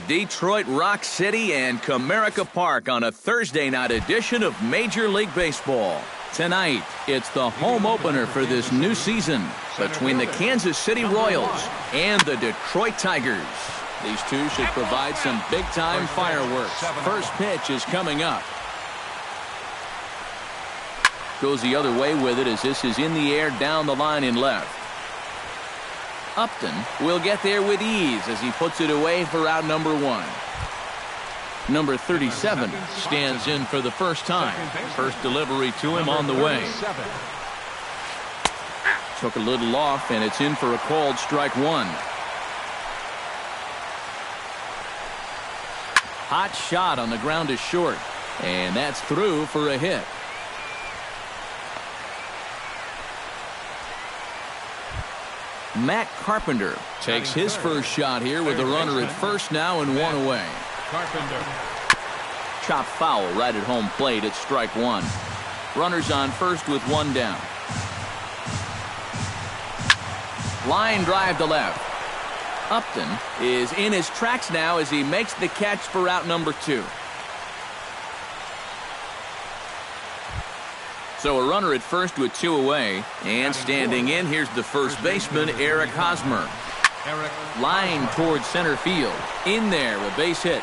Detroit Rock City and Comerica Park on a Thursday night edition of Major League Baseball. Tonight, it's the home opener for this new season between the Kansas City Royals and the Detroit Tigers. These two should provide some big-time fireworks. First pitch is coming up. Goes the other way with it as this is in the air down the line in left. Upton will get there with ease as he puts it away for out number 1. Number 37 stands in for the first time. First delivery to him on the way. Took a little off, and it's in for a called strike 1. Hot shot on the ground is short, and that's through for a hit. Matt Carpenter takes his first shot here with a runner at first now and 1 away. Carpenter. Chop foul right at home plate at strike 1. Runners on first with 1 down. Line drive to left. Upton is in his tracks now as he makes the catch for out number 2. So a runner at first with 2 away, and standing in, here's the first baseman, Eric Hosmer. Line towards center field. In there, a base hit.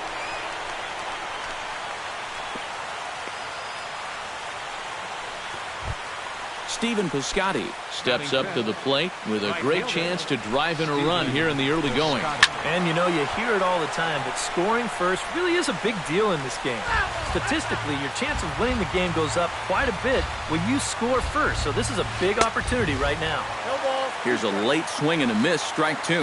Stephen Piscotty steps up to the plate with a great chance to drive in a run here in the early going. And you know, you hear it all the time, but scoring first really is a big deal in this game. Statistically, your chance of winning the game goes up quite a bit when you score first. So this is a big opportunity right now. Here's a late swing and a miss, strike 2.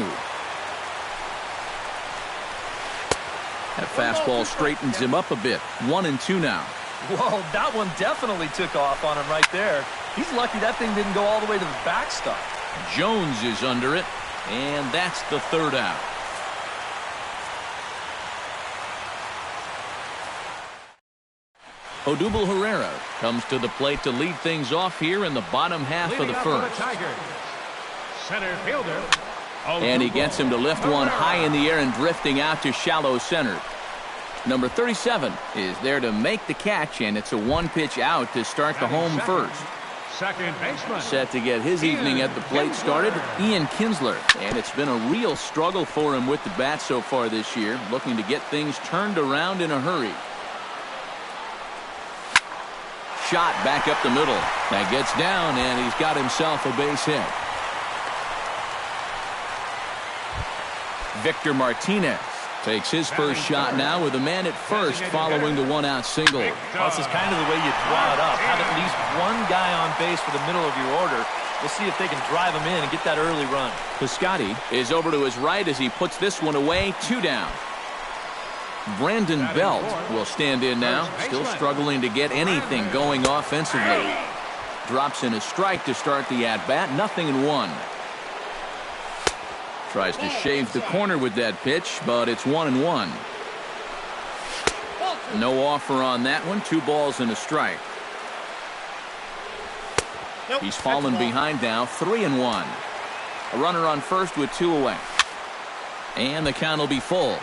That fastball straightens him up a bit. 1-2 now. Whoa, that one definitely took off on him right there. He's lucky that thing didn't go all the way to the backstop. Jones is under it, and that's the third out. Odubel Herrera comes to the plate to lead things off here in the bottom half of the first. Center fielder. And he gets him to lift one high in the air and drifting out to shallow center. Number 37 is there to make the catch, and it's a 1-pitch out to start the home first. Second baseman. Set to get his evening at the plate started, Ian Kinsler. And it's been a real struggle for him with the bat so far this year, looking to get things turned around in a hurry. Shot back up the middle. That gets down, and he's got himself a base hit. Victor Martinez takes his first shot now with a man at first following the 1-out single. Well, this is kind of the way you draw it up. Have at least one guy on base for the middle of your order. We'll see if they can drive him in and get that early run. Piscotty is over to his right as he puts this one away. 2 down. Brandon Belt will stand in now, still struggling to get anything going offensively. Drops in a strike to start the at-bat. 0-1. Tries to shave the corner with that pitch, but it's 1-1. No offer on that one. 2 balls and a strike. He's fallen behind now. 3-1. A runner on first with 2 away. And the count will be full.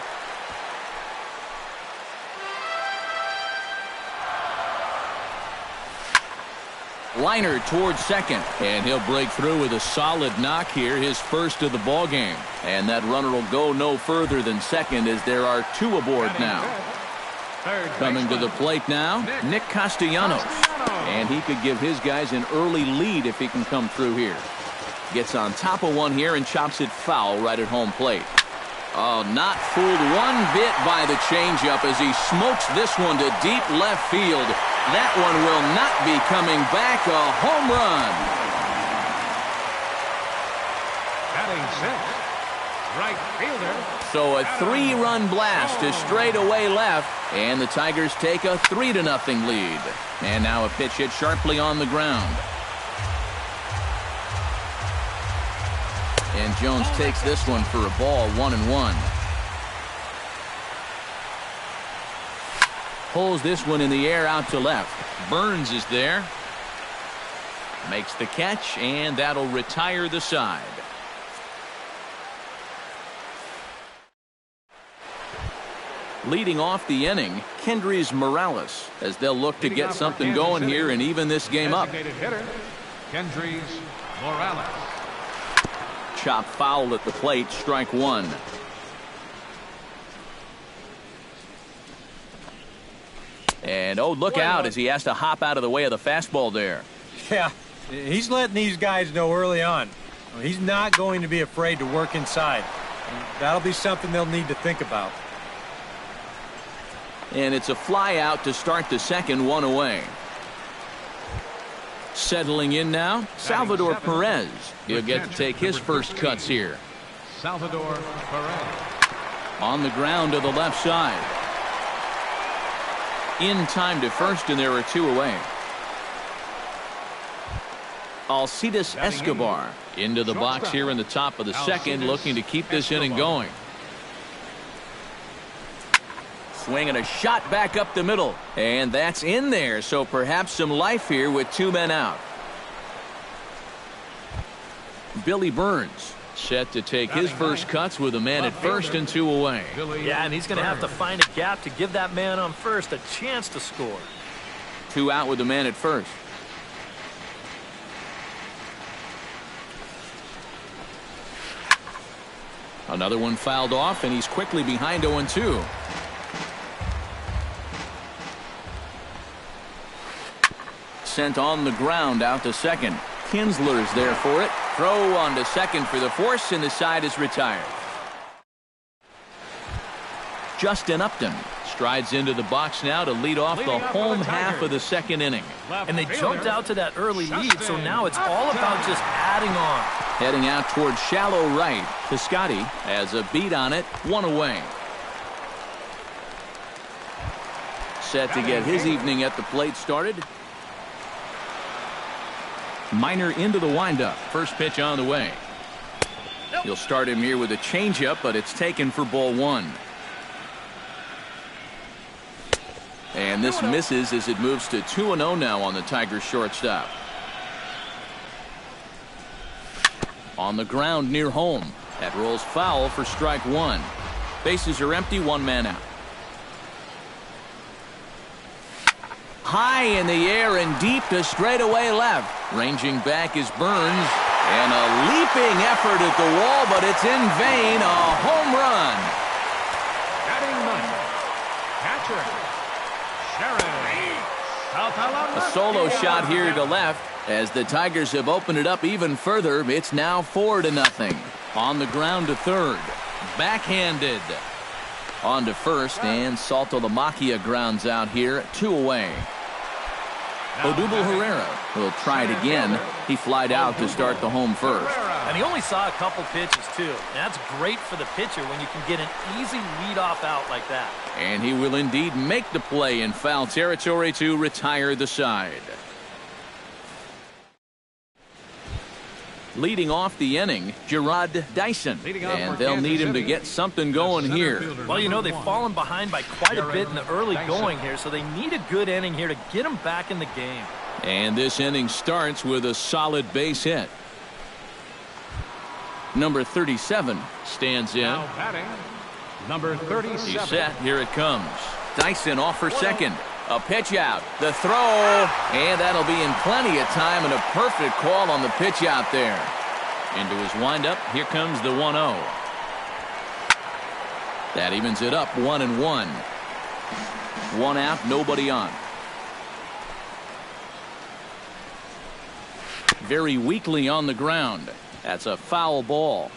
Liner towards second, and he'll break through with a solid knock here, his first of the ball game. And that runner will go no further than second as there are 2 aboard now. Coming to the plate now, Nick Castellanos. And he could give his guys an early lead if he can come through here. Gets on top of one here and chops it foul right at home plate. Oh, not fooled one bit by the changeup as he smokes this one to deep left field. That one will not be coming back. A home run. Batting 6th, right fielder. So a 3-run blast to straightaway left, and the Tigers take a 3-0 lead. And now a pitch hit sharply on the ground. And Jones takes this one for a ball. 1-1. Pulls this one in the air out to left. Burns is there. Makes the catch, and that'll retire the side. Leading off the inning, Kendrys Morales, as they'll look to get something going here and even this game up. Hitter, Kendrys Morales. Chop foul at the plate, strike one. And oh, look out as he has to hop out of the way of the fastball there. Yeah, he's letting these guys know early on. He's not going to be afraid to work inside. That'll be something they'll need to think about. And it's a fly out to start the second, one away. Settling in now, Salvador Perez. He'll get to take his first cuts here. Salvador Perez. On the ground to the left side. In time to first, and there are two away. Alcides Escobar into the box here in the top of the second, looking to keep this inning going. Swing and a shot back up the middle, and that's in there, so perhaps some life here with two men out. Billy Burns set to take his first cuts with a man at first and two away. Yeah, and he's going to have to find a gap to give that man on first a chance to score. Two out with the man at first. Another one fouled off, and he's quickly behind 0-2. Sent on the ground out to second. Kinsler's there for it. Throw on to second for the force, and the side is retired. Justin Upton strides into the box now to lead off the home half of the second inning. And they jumped out to that early lead, so now it's all about just adding on. Heading out towards shallow right. Piscotti has a beat on it, one away. Set to get his evening at the plate started. Minor into the windup. First pitch on the way. You'll start him here with a changeup, but it's taken for ball one. And this misses as it moves to 2-0 now on the Tigers shortstop. On the ground near home. That rolls foul for strike one. Bases are empty, one man out. High in the air and deep to straightaway left. Ranging back is Burns. And a leaping effort at the wall, but it's in vain. A home run. Batting ninth, catcher, Sharon. A solo shot here to left. As the Tigers have opened it up even further, it's now 4-0. On the ground to third. Backhanded. On to first, and Saltalamacchia grounds out here, two away. Odubel Herrera will try it again. He flied out to start the home first. And he only saw a couple pitches, too. And that's great for the pitcher when you can get an easy leadoff out like that. And he will indeed make the play in foul territory to retire the side. Leading off the inning, Gerard Dyson. And they'll need him to get something going here. Well, you know, they've fallen behind by quite a bit in the early going here, so they need a good inning here to get them back in the game. And this inning starts with a solid base hit. Number 37 stands in. Now batting, number 37. He's set. Here it comes. Dyson off for second. A pitch out. The throw. And that'll be in plenty of time, and a perfect call on the pitch out there. Into his windup. Here comes the 1-0. That evens it up 1-1. One out, nobody on. Very weakly on the ground. That's a foul ball.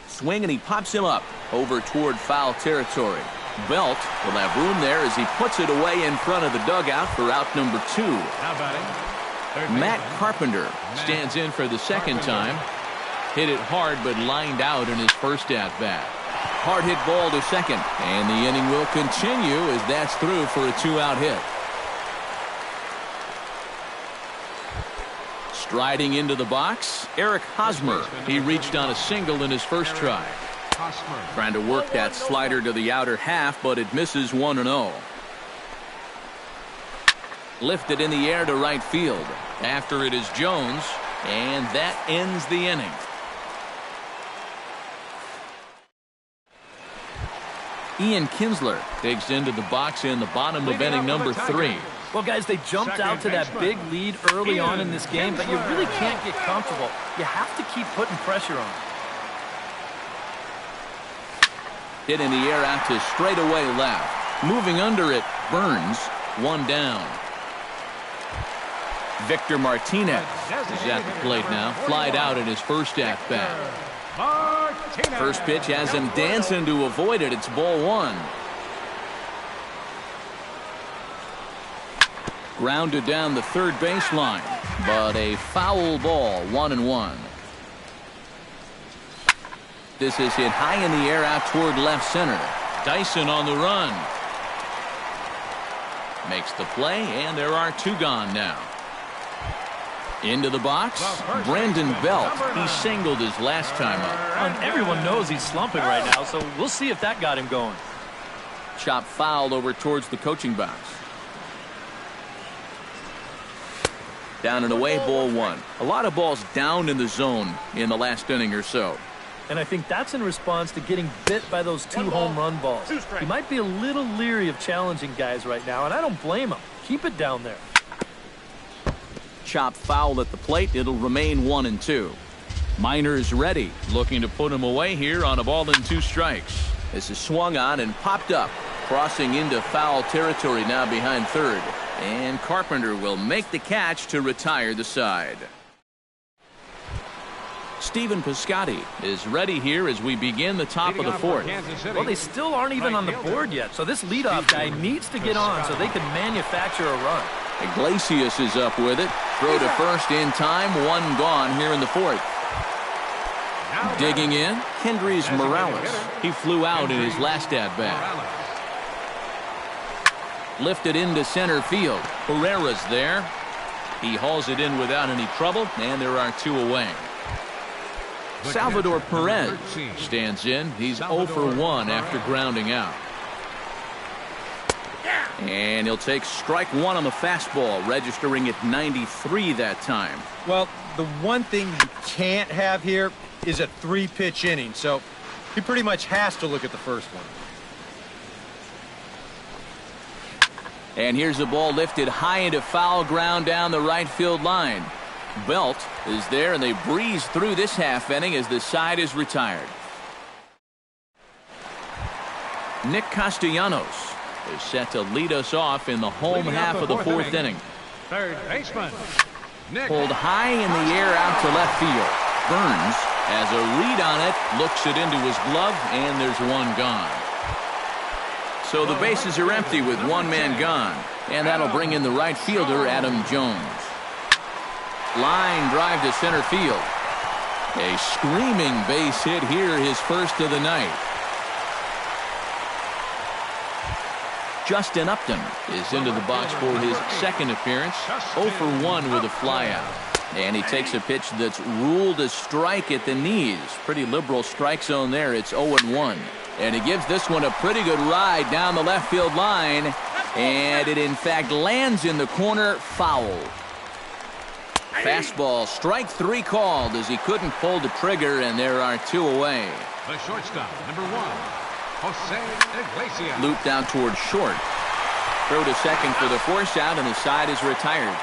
Swing, and he pops him up over toward foul territory. Belt will have room there as he puts it away in front of the dugout for out number 2. Now batting, Matt Carpenter stands in for the second time. Hit it hard, but lined out in his first at-bat. Hard hit ball to second, and the inning will continue as that's through for a 2-out hit. Striding into the box, Eric Hosmer. He reached on a single in his first try. Trying to work that slider to the outer half, but it misses 1-0. Lifted in the air to right field. After it is Jones, and that ends the inning. Ian Kinsler digs into the box in the bottom of inning number 3. Well, guys, they jumped out to that big lead early on in this game, but you really can't get comfortable. You have to keep putting pressure on. Hit in the air out to straightaway left. Moving under it, Burns, 1 down. Victor Martinez is at the plate now. Flied out in his first at-bat. First pitch has him dancing to avoid it. It's ball 1. Grounded down the third baseline, but a foul ball, 1-1. This is hit high in the air out toward left center. Dyson on the run. Makes the play, and there are 2 gone now. Into the box, Brandon Belt. He singled his last time up. And everyone knows he's slumping right now, so we'll see if that got him going. Chop fouled over towards the coaching box. Down and away, ball 1. A lot of balls down in the zone in the last inning or so. And I think that's in response to getting bit by those 2 home run balls. He might be a little leery of challenging guys right now, and I don't blame him. Keep it down there. Chop foul at the plate. It'll remain 1-2. Minor's ready, looking to put him away here on a ball and 2 strikes. This is swung on and popped up, crossing into foul territory now behind third. And Carpenter will make the catch to retire the side. Stephen Piscotty is ready here as we begin the top of the 4th. Well, they still aren't even on the board yet, so this leadoff guy needs to get on so they can manufacture a run. Iglesias is up with it. Throw to first in time. 1 gone here in the 4th. Digging in, Kendrys Morales. He flew out in his last at-bat. Lifted into center field. Herrera's there. He hauls it in without any trouble, and there are 2 away. Salvador Perez stands in. He's 0 for 1 after grounding out. And he'll take strike 1 on the fastball, registering at 93 that time. Well, the one thing you can't have here is a 3-pitch inning, so he pretty much has to look at the first one. And here's the ball lifted high into foul ground down the right field line. Belt is there, and they breeze through this half inning as the side is retired. Nick Castellanos is set to lead us off in the home half of the 4th inning. Third baseman, Nick. Pulled high in the air out to left field. Burns has a read on it, looks it into his glove, and there's 1 gone. So the bases are empty with 1 man gone, and that'll bring in the right fielder, Adam Jones. Line drive to center field. A screaming base hit here, his first of the night. Justin Upton is into the box for his 2nd appearance. 0 for 1 with a flyout. And he takes a pitch that's ruled a strike at the knees. Pretty liberal strike zone there. It's 0-1. And he gives this one a pretty good ride down the left field line. And it, in fact, lands in the corner, foul. Fastball, strike 3 called as he couldn't pull the trigger, and there are 2 away. The shortstop, number 1, Jose Iglesias. Looped out toward short. Throw to second for the force out, and the side is retired.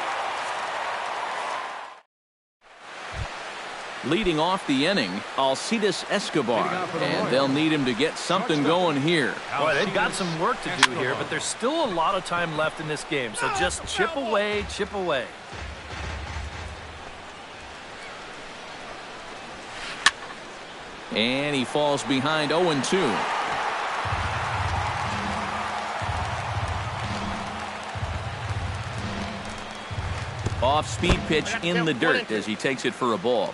Leading off the inning, Alcides Escobar, and they'll need him to get something going here. Boy, they've got some work to do here, but there's still a lot of time left in this game, so just chip away, chip away. And he falls behind 0-2. Off-speed pitch in the dirt as he takes it for a ball.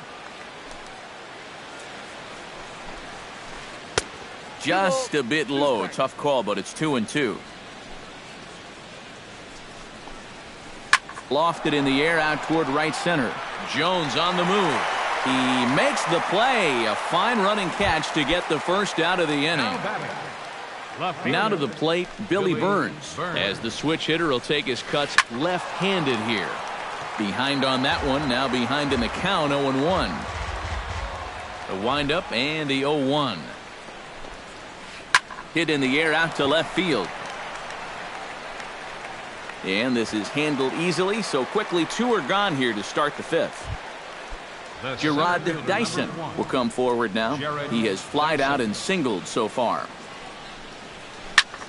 Just a bit low. Tough call, but it's 2-2. Lofted in the air out toward right center. Jones on the move. He makes the play. A fine running catch to get the first out of the inning. Now to the plate, Billy Burns, as the switch hitter will take his cuts left-handed here. Behind on that one, now behind in the count, 0-1. The windup and the 0-1. hit in the air out to left field. And this is handled easily, so quickly 2 are gone here to start the 5th. Gerard Dyson will come forward now. He has flied out and singled so far.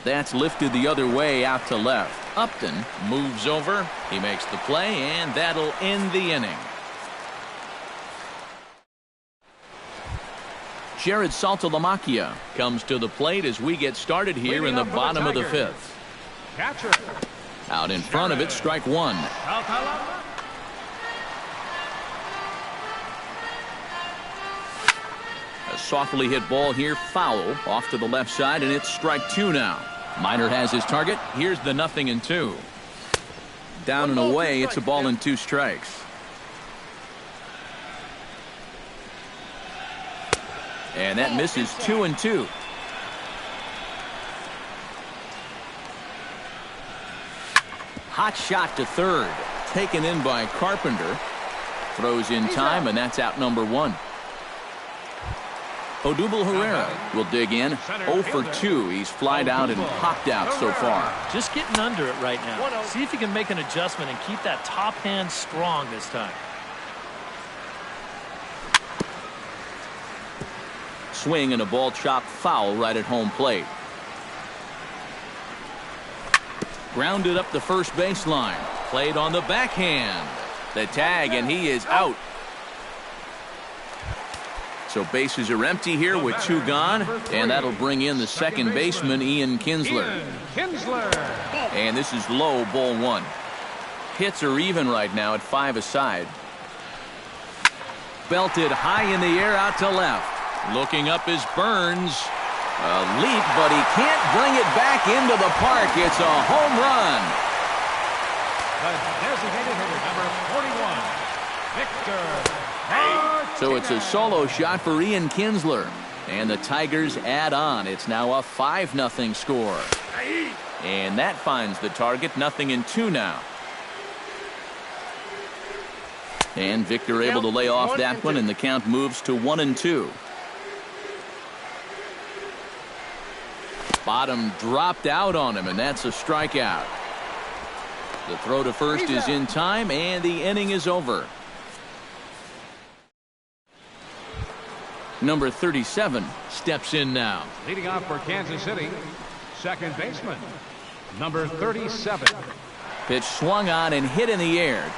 That's lifted the other way out to left. Upton moves over. He makes the play, and that'll end the inning. Jared Saltalamacchia comes to the plate as we get started here in the bottom of the 5th. Catcher. Out in front of it, strike 1. A softly hit ball here, foul, off to the left side, and it's strike 2 now. Minor has his target. Here's the 0-2. Down and away, it's a ball and 2 strikes. And that misses 2-2. Hot shot to third. Taken in by Carpenter. Throws in time, and that's out number 1. Odubel Herrera will dig in. 0 for 2. He's flied out and popped out so far. Just getting under it right now. See if he can make an adjustment and keep that top hand strong this time. Swing and a ball chopped foul right at home plate. Grounded up the first baseline. Played on the backhand. The tag, and he is out. So bases are empty here with 2 gone, and that'll bring in the second baseman, Ian Kinsler. And this is low, ball 1. Hits are even right now at 5 aside. Belted high in the air out to left. Looking up is Burns. A leap, but he can't bring it back into the park. It's a home run. The designated hitter, number 41, Victor. So it's a solo shot for Ian Kinsler. And the Tigers add on. It's now a 5-0 score. And that finds the target. 0-2 now. And Victor able to lay off that one, and the count moves to 1-2. Bottom dropped out on him, and that's a strikeout. The throw to first is in time, and the inning is over. Number 37 steps in now. Leading off for Kansas City, second baseman, number 37. Pitch swung on and hit in the air.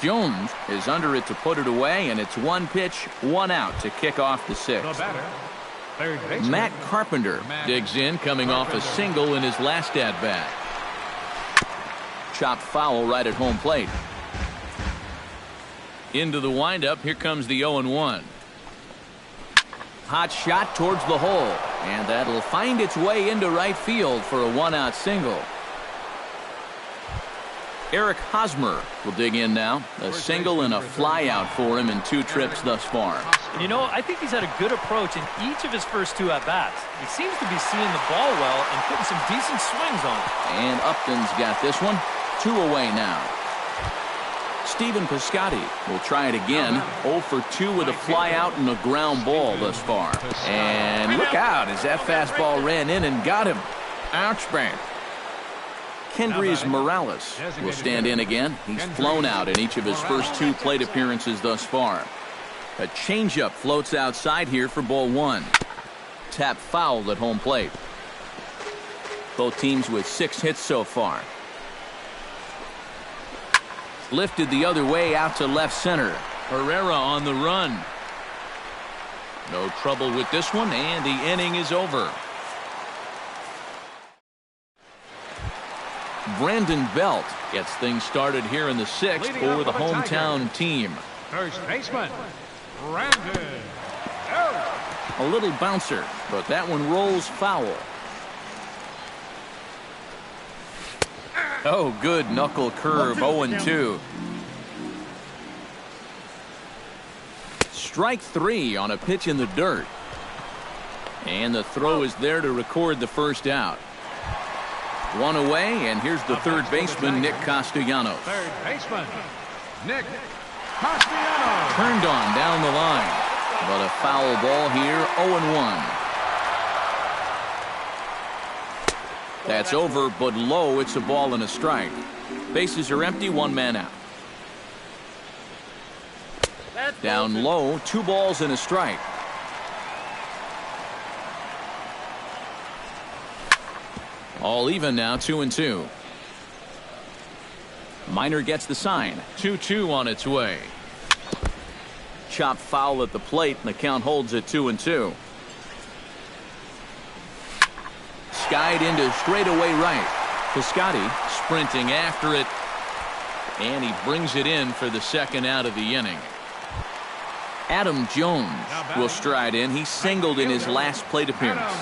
Jones is under it to put it away, and it's 1 pitch, 1 out to kick off the 6th. The batter, third baseman, Matt Carpenter digs in, coming off a single in his last at-bat. Chopped foul right at home plate. Into the windup, here comes the 0-1. Hot shot towards the hole, and that'll find its way into right field for a 1-out single. Eric Hosmer will dig in now. A single and a fly out for him in 2 trips thus far. And you know, I think he's had a good approach in each of his first 2 at-bats. He seems to be seeing the ball well and putting some decent swings on it. And Upton's got this one. 2 away now. Stephen Piscotty will try it again. 0 for 2 with a fly out and a ground ball thus far. And look out as that fastball ran in and got him. Ouch, bang. Kendrys Morales will stand in again. He's flown out in each of his first 2 plate appearances thus far. A changeup floats outside here for ball 1. Tap fouled at home plate. Both teams with 6 hits so far. Lifted the other way out to left center. Herrera on the run. No trouble with this one, and the inning is over. Brandon Belt gets things started here in the 6th for the hometown team. first baseman, Brandon Belt. A little bouncer, but that one rolls foul. Oh, good knuckle curve, 0-2. Strike 3 on a pitch in the dirt. And the throw is there to record the first out. 1 away, and here's the third baseman, Nick Castellanos. Third baseman, Nick Castellanos. Turned on down the line, but a foul ball here, 0-1. That's over, but low. It's a ball and a strike. Bases are empty, one man out. Down low, 2 balls and a strike. All even now, 2-2. Minor gets the sign. 2-2 on its way. Chop foul at the plate, and the count holds at 2-2. Skied into straightaway right. Piscotty sprinting after it, and he brings it in for the second out of the inning. Adam Jones will stride in. He singled in his last plate appearance.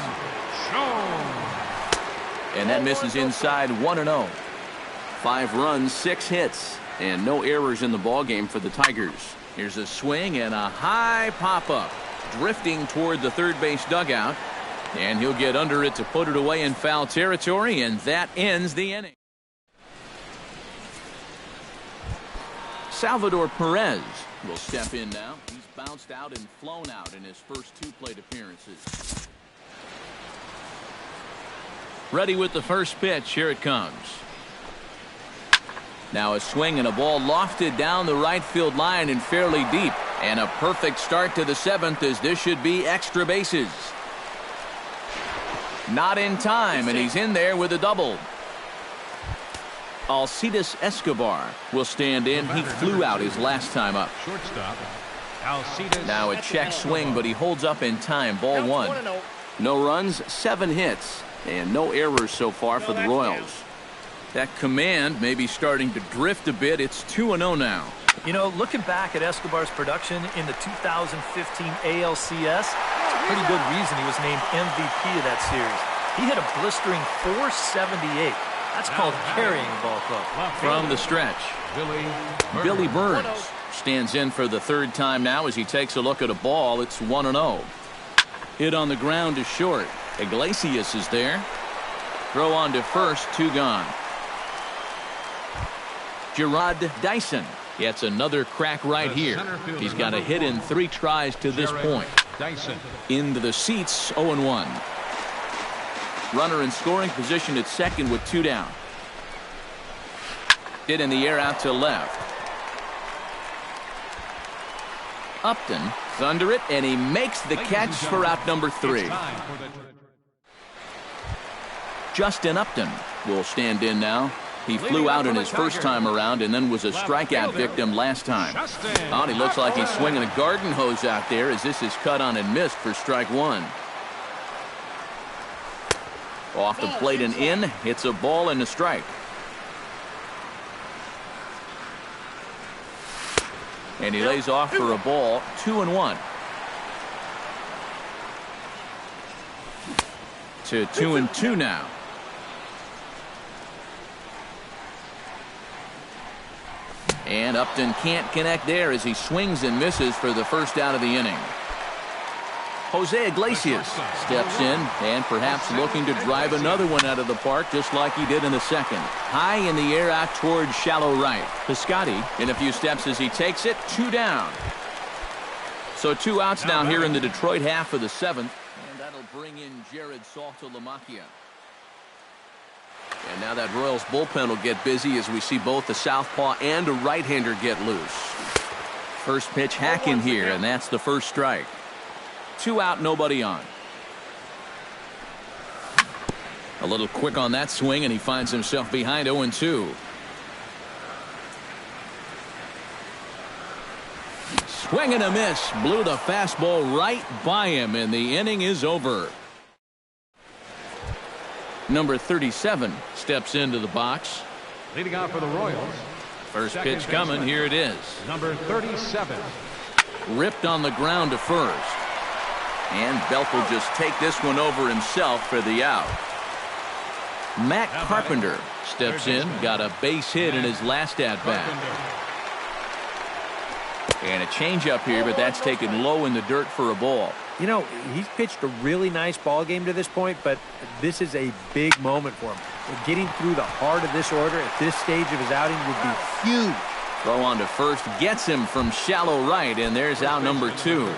And that misses inside, 1-0. 5 runs, 6 hits, and no errors in the ballgame for the Tigers. Here's a swing and a high pop-up, drifting toward the third base dugout. And he'll get under it to put it away in foul territory, and that ends the inning. Salvador Perez will step in now. He's bounced out and flown out in his first 2 plate appearances. Ready with the first pitch. Here it comes. Now a swing and a ball lofted down the right field line and fairly deep. And a perfect start to the 7th, as this should be extra bases. Not in time, and he's in there with a double. Alcides Escobar will stand in. He flew out his last time up. Shortstop, Alcides. Now a check swing, but he holds up in time. Ball 1. No runs, 7 hits, and no errors so far for the Royals. That command may be starting to drift a bit. It's 2-0 now. You know, looking back at Escobar's production in the 2015 ALCS, it's a pretty good reason he was named MVP of that series. He hit a blistering .478. That's called carrying a ball club. From the stretch, Billy Burns stands in for the 3rd time now as he takes a look at a ball. It's 1-0. Hit on the ground to short. Iglesias is there. Throw on to first, 2 gone. Gerard Dyson gets another crack right here. He's got a hit in 3 tries to this point. Into the seats, 0-1. Runner in scoring position at second with 2 down. Hit in the air out to left. Upton is under it, and he makes the catch for out number 3. Justin Upton will stand in now. He flew out in his first time around and then was a strikeout victim last time. Oh, he looks like he's swinging a garden hose out there, as this is cut on and missed for strike 1. Off the plate and in. It's a ball and a strike. And he lays off for a ball. 2-1. To 2-2 now. And Upton can't connect there as he swings and misses for the first out of the inning. Jose Iglesias steps in and perhaps looking to drive another one out of the park, just like he did in the second. High in the air out towards shallow right. Piscotty in a few steps as he takes it. 2 down. So 2 outs now here in the Detroit half of the 7th. And that'll bring in Jared Saltalamacchia. And now that Royals bullpen will get busy as we see both the southpaw and a right-hander get loose. First pitch hack in here, and that's the first strike. 2 out, nobody on. A little quick on that swing, and he finds himself behind 0-2. Swing and a miss. Blew the fastball right by him, and the inning is over. Number 37 steps into the box. Leading off for the Royals. First pitch coming. Here it is. Number 37. Ripped on the ground to first. And Belk will just take this one over himself for the out. Matt Carpenter steps in. Got a base hit in his last at-bat. And a changeup here, but that's taken low in the dirt for a ball. You know, he's pitched a really nice ball game to this point, but this is a big moment for him. Getting through the heart of this order at this stage of his outing would be huge. Throw on to first gets him from shallow right, and there's out number 2.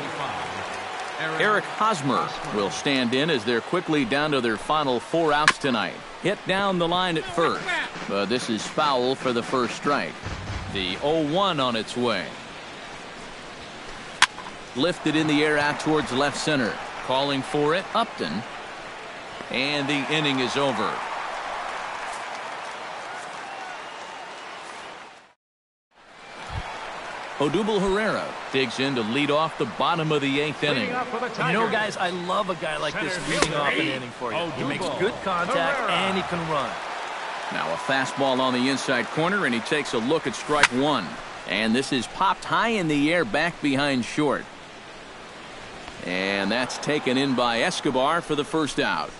Eric Hosmer will stand in as they're quickly down to their final 4 outs tonight. Hit down the line at first, but this is foul for the first strike. The 0-1 on its way. Lifted in the air out towards left center. Calling for it, Upton. And the inning is over. Odubel Herrera digs in to lead off the bottom of the 8th inning. You know, guys, I love a guy like this leading off an inning for you. He makes good contact and he can run. Now a fastball on the inside corner, and he takes a look at strike one. And this is popped high in the air back behind short. And that's taken in by Escobar for the first out.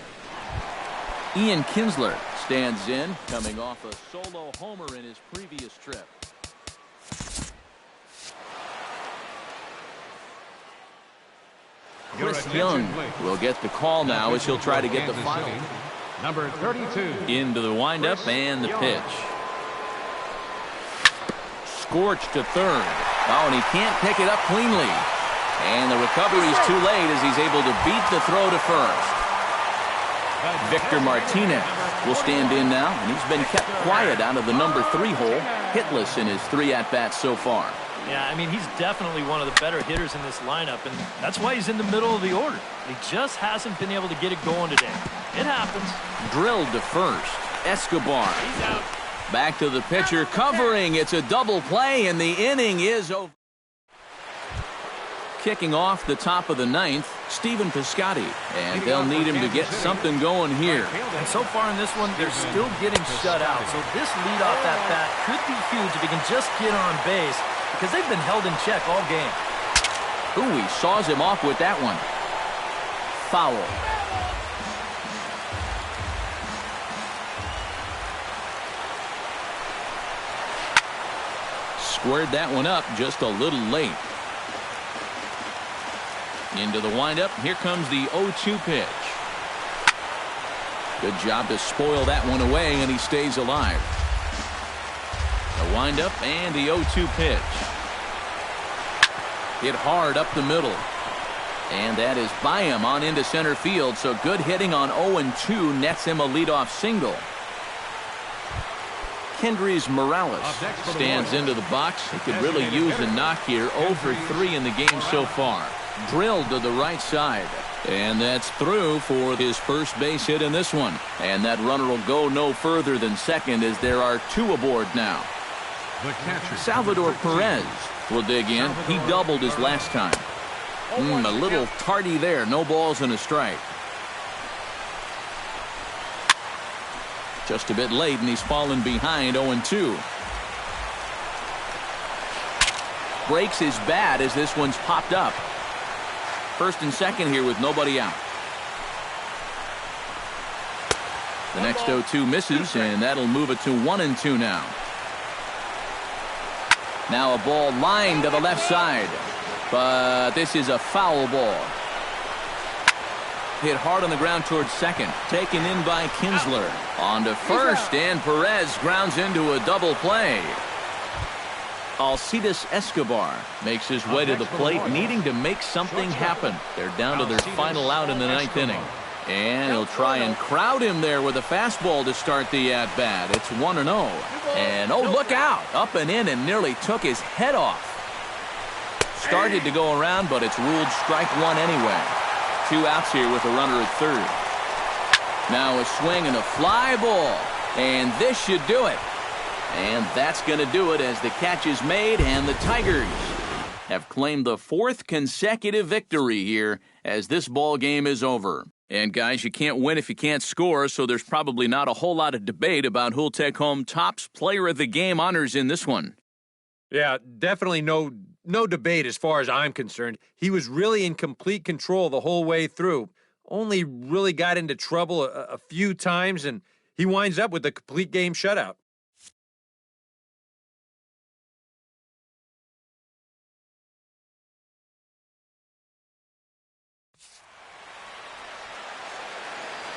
Ian Kinsler stands in, coming off a solo homer in his previous trip. Chris Young will get the call now as he'll try to get the final. Number 32. Into the windup and the pitch. Scorched to third. Oh, and he can't pick it up cleanly. And the recovery's too late as he's able to beat the throw to first. Victor Martinez will stand in now, and he's been kept quiet out of the number 3 hole, hitless in his 3 at-bats so far. Yeah, I mean, he's definitely one of the better hitters in this lineup, and that's why he's in the middle of the order. He just hasn't been able to get it going today. It happens. Drilled to first. Escobar. He's out. Back to the pitcher, covering. It's a double play, and the inning is over. Kicking off the top of the 9th, Stephen Piscotty, and they'll need him to get something going here. And so far in this one, they're still getting shut out, so this leadoff at-bat could be huge if he can just get on base, because they've been held in check all game. Ooh, he saws him off with that one. Foul. Squared that one up just a little late. Into the windup. Here comes the 0-2 pitch. Good job to spoil that one away, and he stays alive. The windup and the 0-2 pitch. Hit hard up the middle. And that is by him on into center field. So good hitting on 0-2 nets him a leadoff single. Kendrys Morales stands into the box. He could really use a knock here. 0 for 3 in the game so far. Drilled to the right side. And that's through for his first base hit in this one. And that runner will go no further than second as there are 2 aboard now. Salvador Perez will dig in. He doubled his last time. A little tardy there. No balls and a strike. Just a bit late, and he's fallen behind 0-2. Breaks his bat as this one's popped up. First and second here with nobody out. The next 0-2 misses, and that'll move it to 1-2 now. Now a ball lined to the left side, but this is a foul ball. Hit hard on the ground towards second. Taken in by Kinsler. On to first, and Perez grounds into a double play. Alcides Escobar makes his way to the plate, needing to make something happen. They're down to their final out in the 9th inning. And he'll try and crowd him there with a fastball to start the at-bat. It's 1-0. And, oh, look out. Up and in and nearly took his head off. Started to go around, but it's ruled strike one anyway. 2 outs here with a runner at third. Now a swing and a fly ball. And this should do it. And that's going to do it as the catch is made, and the Tigers have claimed the 4th consecutive victory here as this ball game is over. And guys, you can't win if you can't score, so there's probably not a whole lot of debate about who'll take home Topps Player of the Game honors in this one. Yeah, definitely no debate as far as I'm concerned. He was really in complete control the whole way through. Only really got into trouble a few times, and he winds up with a complete game shutout.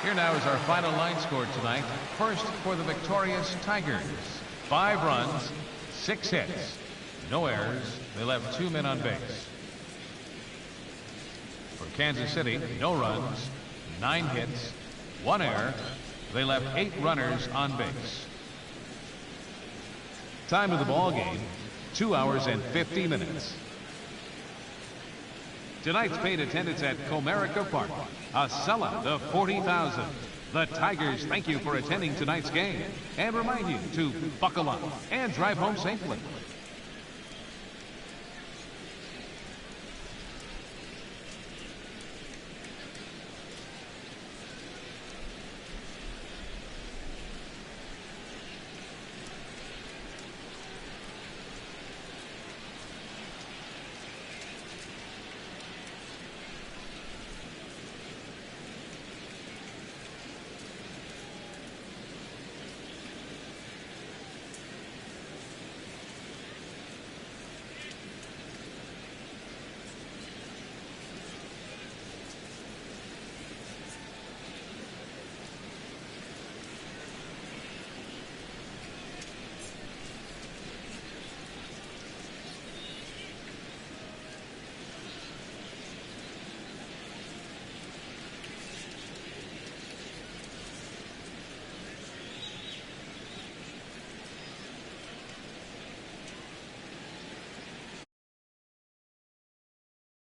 Here now is our final line score tonight. First for the victorious Tigers. 5 runs, 6 hits, no errors. They left 2 men on base. For Kansas City, no runs, 9 hits, 1 error, They left 8 runners on base. Time of the ball game, 2 hours and 50 minutes. Tonight's paid attendance at Comerica Park, a sellout of 40,000. The Tigers thank you for attending tonight's game and remind you to buckle up and drive home safely.